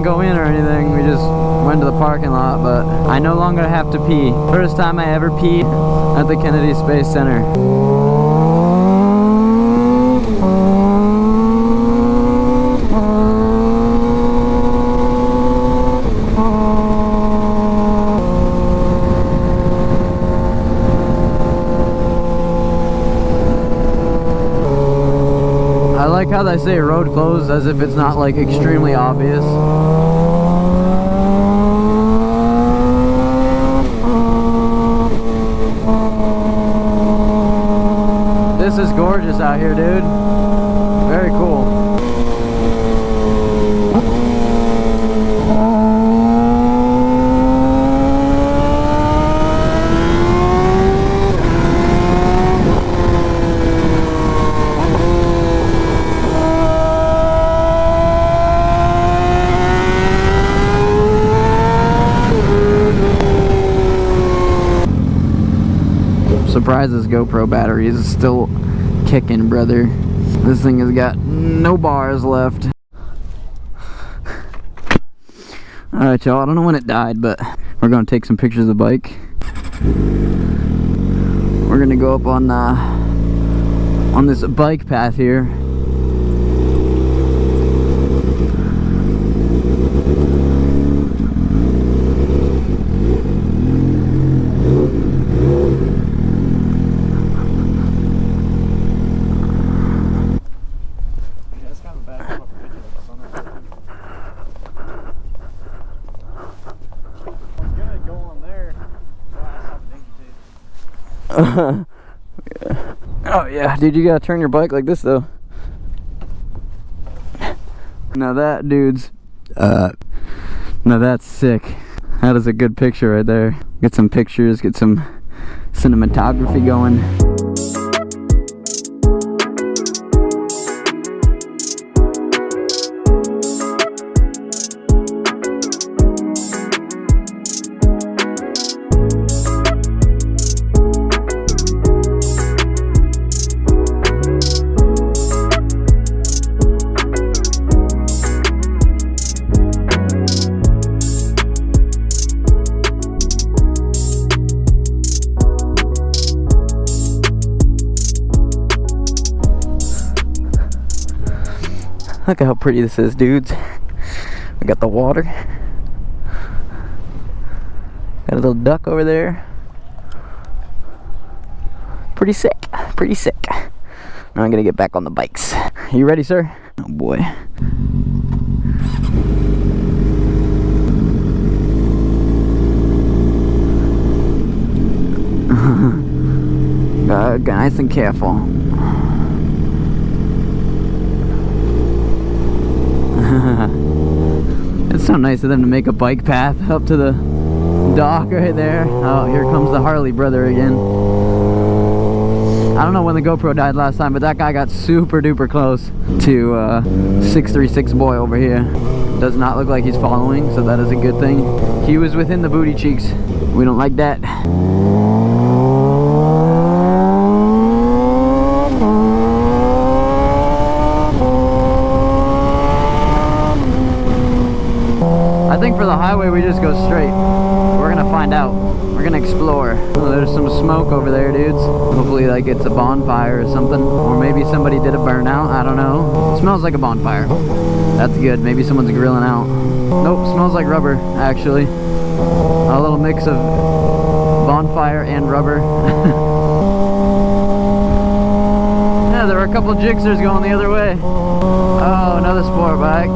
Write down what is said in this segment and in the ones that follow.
go in or anything. We just went to the parking lot, but I no longer have to pee. First time I ever peed at the Kennedy Space Center. I like how they say road closed as if it's not like extremely obvious. This is gorgeous out here, dude. Very cool. Surprised this GoPro battery is still kicking, brother. This thing has got no bars left. Alright, y'all, I don't know when it died, but we're gonna take some pictures of the bike. We're gonna go up on this bike path here. Oh yeah, dude, you gotta turn your bike like this though. Now that, dudes, now that's sick. That is a good picture right there. Get some pictures, get some cinematography going. Look at how pretty this is, dudes. We got the water. Got a little duck over there. Pretty sick, pretty sick. Now I'm gonna get back on the bikes. You ready, sir? Oh boy. Nice and careful. It's so nice of them to make a bike path up to the dock right there. Oh, here comes the Harley brother again. I don't know when the GoPro died last time, but that guy got super duper close to 636 boy over here. Does not look like he's following, so that is a good thing. He was within the booty cheeks. We don't like that. I think for the highway we just go straight. We're gonna find out. We're gonna explore. Oh, there's some smoke over there, dudes. Hopefully like it's a bonfire or something. Or maybe somebody did a burnout, I don't know. It smells like a bonfire. That's good, maybe someone's grilling out. Nope, smells like rubber, actually. A little mix of bonfire and rubber. Yeah, there were a couple of jixers going the other way. Oh, another sport bike.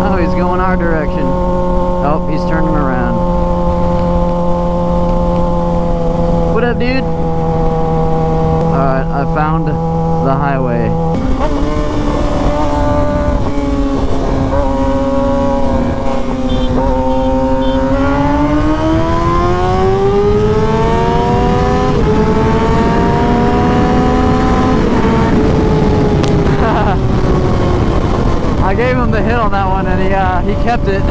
Oh, he's going our direction. Oh, he's turning around. What up, dude? Alright, I found the highway. I gave him the hit on that one and he kept it.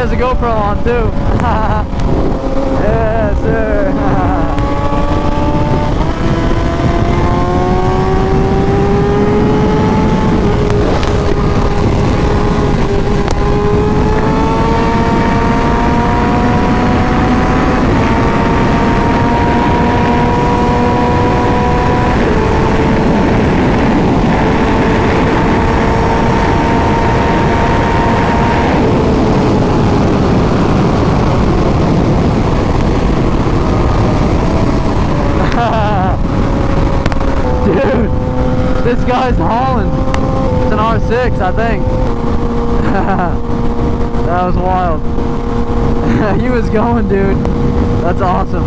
has a GoPro on too. Yes, sir. Dude, this guy's hauling. It's an R6, I think. That was wild. He was going, dude. That's awesome.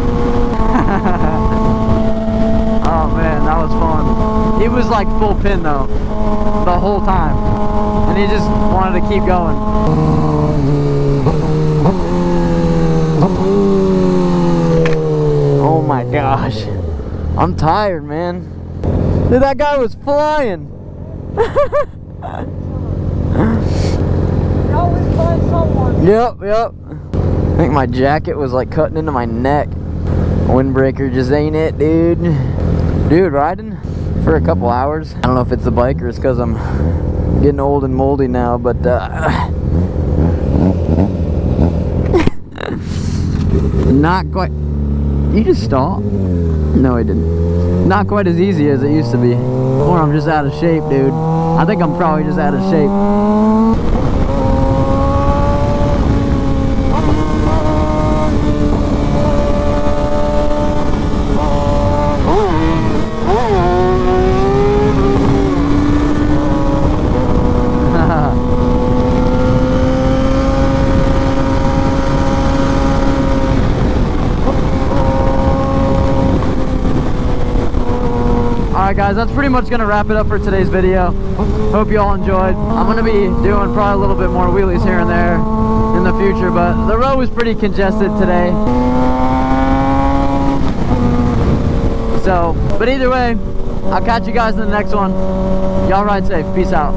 Oh man, that was fun. He was like full pin though, the whole time. And he just wanted to keep going. Oh my gosh. I'm tired, man. Dude, that guy was flying. You always find someone. Yep. I think my jacket was like cutting into my neck. Windbreaker just ain't it, dude. Dude, riding for a couple hours. I don't know if it's the bike or it's because I'm getting old and moldy now, but not quite. You just stop? No, I didn't. Not quite as easy as it used to be. Or I'm just out of shape, dude. I think I'm probably just out of shape. Alright guys, that's pretty much going to wrap it up for today's video. Hope you all enjoyed. I'm going to be doing probably a little bit more wheelies here and there in the future, but the road was pretty congested today. So, but either way, I'll catch you guys in the next one. Y'all ride safe. Peace out.